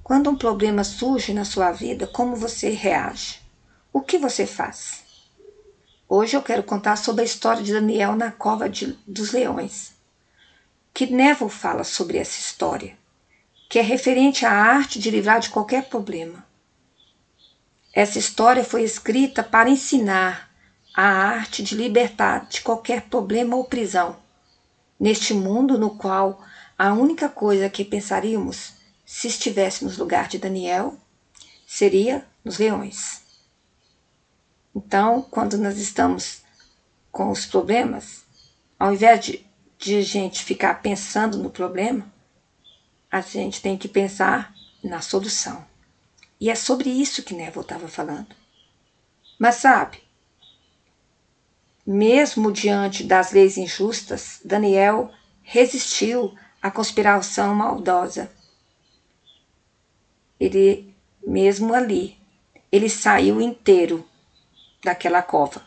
Quando um problema surge na sua vida, como você reage? O que você faz? Hoje eu quero contar sobre a história de Daniel na cova dos leões. Que Neville fala sobre essa história, que é referente à arte de livrar de qualquer problema. Essa história foi escrita para ensinar a arte de libertar de qualquer problema ou prisão, neste mundo no qual a única coisa que pensaríamos, se estivéssemos no lugar de Daniel, seria nos leões. Então, quando nós estamos com os problemas, ao invés de a gente ficar pensando no problema, a gente tem que pensar na solução. E é sobre isso que Neville estava falando. Mas sabe, mesmo diante das leis injustas, Daniel resistiu à conspiração maldosa. Ele, mesmo ali, ele saiu inteiro daquela cova.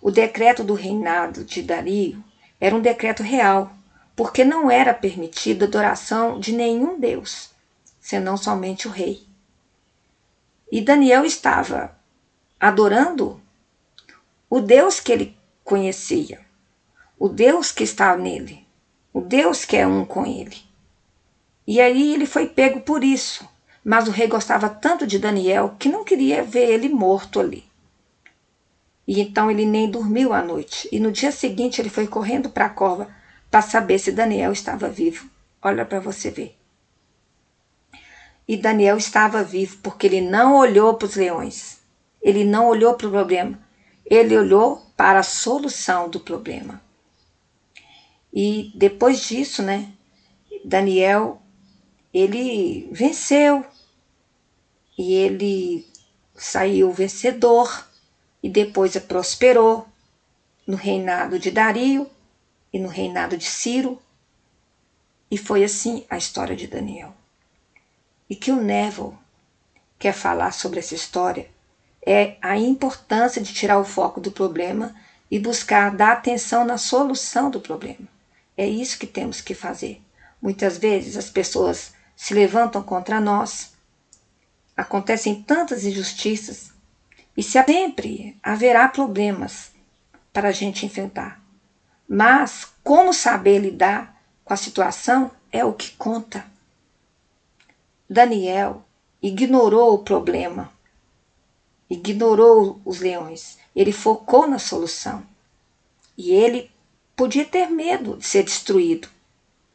O decreto do reinado de Dario era um decreto real, porque não era permitida a adoração de nenhum deus, senão somente o rei. E Daniel estava adorando o Deus que ele conhecia, o Deus que está nele, o Deus que é um com ele. E aí ele foi pego por isso, mas o rei gostava tanto de Daniel que não queria ver ele morto ali. E então ele nem dormiu à noite. E no dia seguinte ele foi correndo para a cova para saber se Daniel estava vivo. Olha para você ver. E Daniel estava vivo porque ele não olhou para os leões. Ele não olhou para o problema. Ele olhou para a solução do problema. E depois disso, né, Daniel, ele venceu. E ele saiu vencedor. E depois prosperou no reinado de Dario e no reinado de Ciro. E foi assim a história de Daniel. E que o Neville quer falar sobre essa história é a importância de tirar o foco do problema e buscar dar atenção na solução do problema. É isso que temos que fazer. Muitas vezes as pessoas se levantam contra nós, acontecem tantas injustiças, e sempre haverá problemas para a gente enfrentar. Mas como saber lidar com a situação é o que conta. Daniel ignorou o problema, ignorou os leões. Ele focou na solução. E ele podia ter medo de ser destruído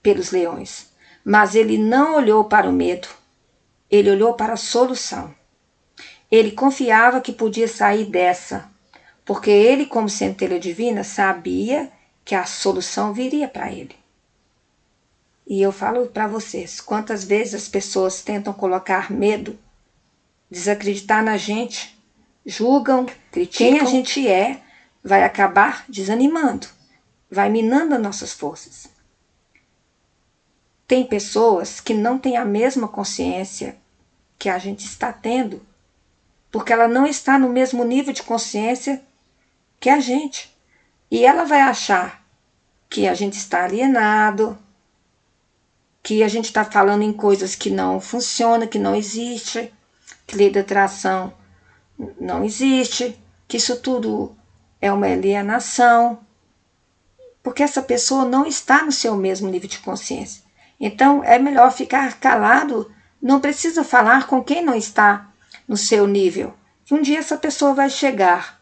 pelos leões, mas ele não olhou para o medo, ele olhou para a solução. Ele confiava que podia sair dessa, porque ele, como centelha divina, sabia que a solução viria para ele. E eu falo para vocês, quantas vezes as pessoas tentam colocar medo, desacreditar na gente, julgam, criticam. Quem a gente é vai acabar desanimando, vai minando as nossas forças. Tem pessoas que não têm a mesma consciência que a gente está tendo, porque ela não está no mesmo nível de consciência que a gente. E ela vai achar que a gente está alienado, que a gente está falando em coisas que não funcionam, que não existe, que lei da atração não existe, que isso tudo é uma alienação, porque essa pessoa não está no seu mesmo nível de consciência. Então é melhor ficar calado, não precisa falar com quem não está no seu nível. Um dia essa pessoa vai chegar.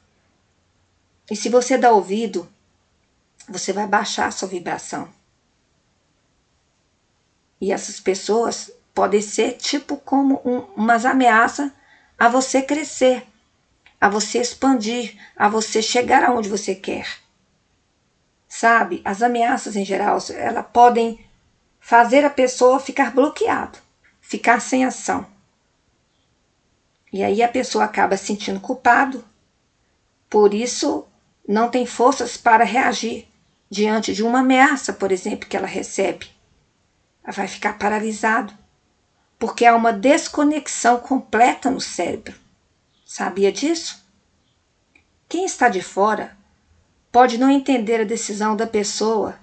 E se você dá ouvido, você vai baixar a sua vibração. E essas pessoas podem ser tipo como umas ameaças a você crescer, a você expandir, a você chegar aonde você quer. Sabe, as ameaças em geral, elas podem fazer a pessoa ficar bloqueada, ficar sem ação. E aí a pessoa acaba se sentindo culpado, por isso não tem forças para reagir diante de uma ameaça, por exemplo, que ela recebe. Ela vai ficar paralisado, porque há uma desconexão completa no cérebro. Sabia disso? Quem está de fora pode não entender a decisão da pessoa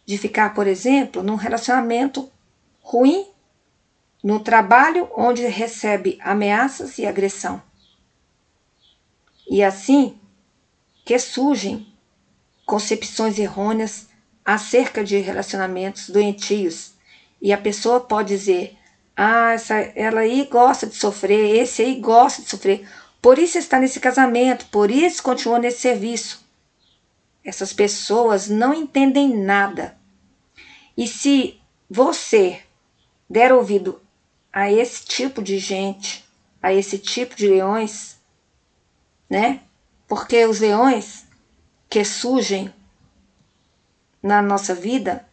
de ficar, por exemplo, num relacionamento ruim no trabalho onde recebe ameaças e agressão. E assim que surgem concepções errôneas acerca de relacionamentos doentios. E a pessoa pode dizer, ela aí gosta de sofrer, esse aí gosta de sofrer, por isso está nesse casamento, por isso continua nesse serviço. Essas pessoas não entendem nada. E se você der ouvido a esse tipo de gente, a esse tipo de leões, né? Porque os leões que surgem na nossa vida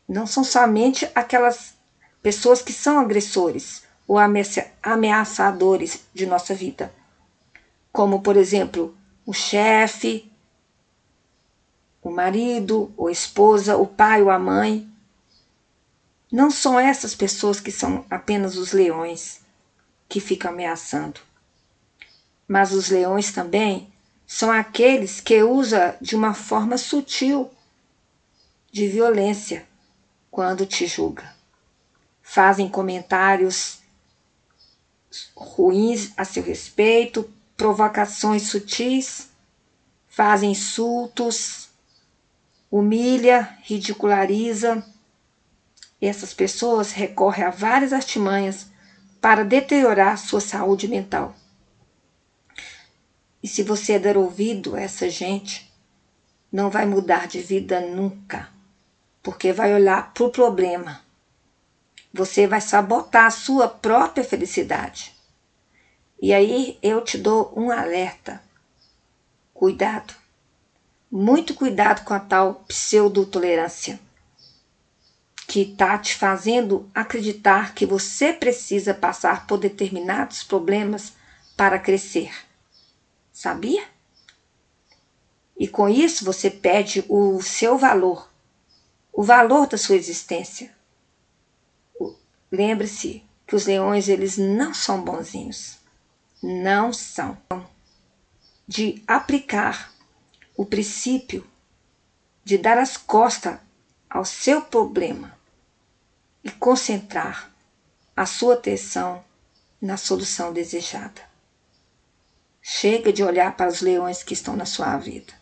não são somente aquelas pessoas que são agressores ou ameaçadores de nossa vida. Como, por exemplo, o chefe, o marido, ou a esposa, o pai ou a mãe. Não são essas pessoas que são apenas os leões que ficam ameaçando. Mas os leões também são aqueles que usam de uma forma sutil de violência quando te julga. Fazem comentários ruins a seu respeito, provocações sutis, fazem insultos, humilha, ridiculariza. Essas pessoas recorrem a várias artimanhas para deteriorar sua saúde mental. E se você der ouvido a essa gente, não vai mudar de vida nunca, porque vai olhar para o problema. Você vai sabotar a sua própria felicidade. E aí eu te dou um alerta. Cuidado. Muito cuidado com a tal pseudotolerância, que está te fazendo acreditar que você precisa passar por determinados problemas para crescer. Sabia? E com isso você perde o seu valor, o valor da sua existência. Lembre-se que os leões, eles não são bonzinhos. Não são. De aplicar o princípio de dar as costas ao seu problema e concentrar a sua atenção na solução desejada. Chega de olhar para os leões que estão na sua vida.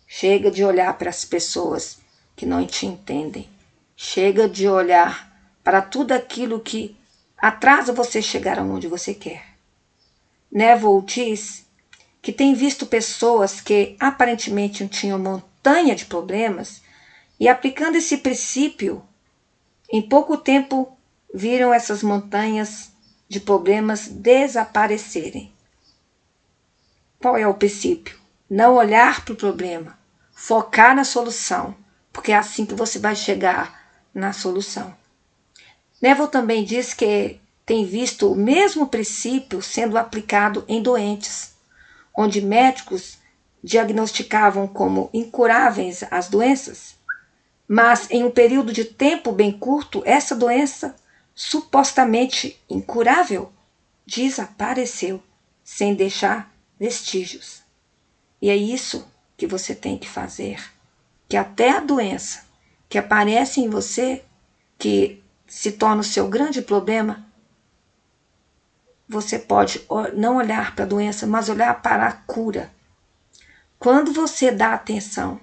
Chega de olhar para as pessoas que não te entendem. Chega de olhar para tudo aquilo que atrasa você chegar aonde você quer. Neville diz que tem visto pessoas que aparentemente tinham montanha de problemas e aplicando esse princípio, em pouco tempo viram essas montanhas de problemas desaparecerem. Qual é o princípio? Não olhar para o problema, focar na solução, porque é assim que você vai chegar na solução. Neville também diz que tem visto o mesmo princípio sendo aplicado em doentes, onde médicos diagnosticavam como incuráveis as doenças, mas em um período de tempo bem curto, essa doença, supostamente incurável, desapareceu, sem deixar vestígios. E é isso que você tem que fazer, que até a doença que aparece em você, que se torna o seu grande problema, você pode não olhar para a doença, mas olhar para a cura. Quando você dá atenção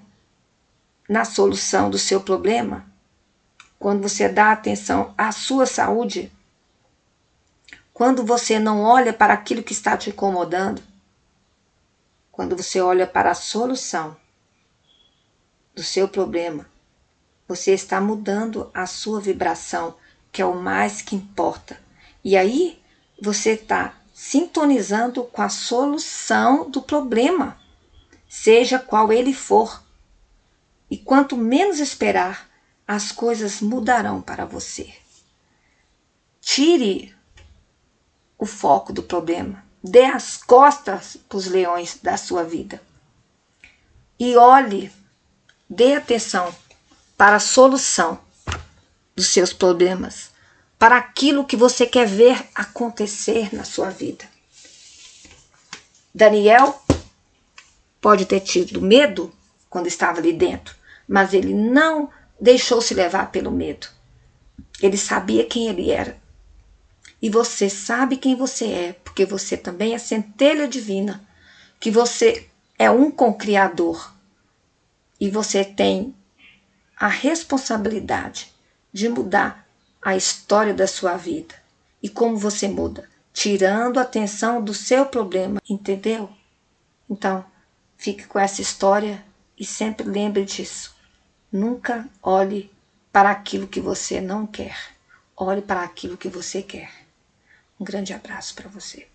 na solução do seu problema, quando você dá atenção à sua saúde, quando você não olha para aquilo que está te incomodando, quando você olha para a solução do seu problema, você está mudando a sua vibração, que é o mais que importa. E aí você está sintonizando com a solução do problema, seja qual ele for. E quanto menos esperar, as coisas mudarão para você. Tire o foco do problema. Dê as costas para os leões da sua vida. E olhe, dê atenção para a solução dos seus problemas, para aquilo que você quer ver acontecer na sua vida. Daniel pode ter tido medo quando estava ali dentro, mas ele não deixou se levar pelo medo. Ele sabia quem ele era. E você sabe quem você é, porque você também é centelha divina, que você é um com o Criador. E você tem a responsabilidade de mudar a história da sua vida. E como você muda? Tirando a atenção do seu problema, entendeu? Então, fique com essa história e sempre lembre disso. Nunca olhe para aquilo que você não quer. Olhe para aquilo que você quer. Um grande abraço para você.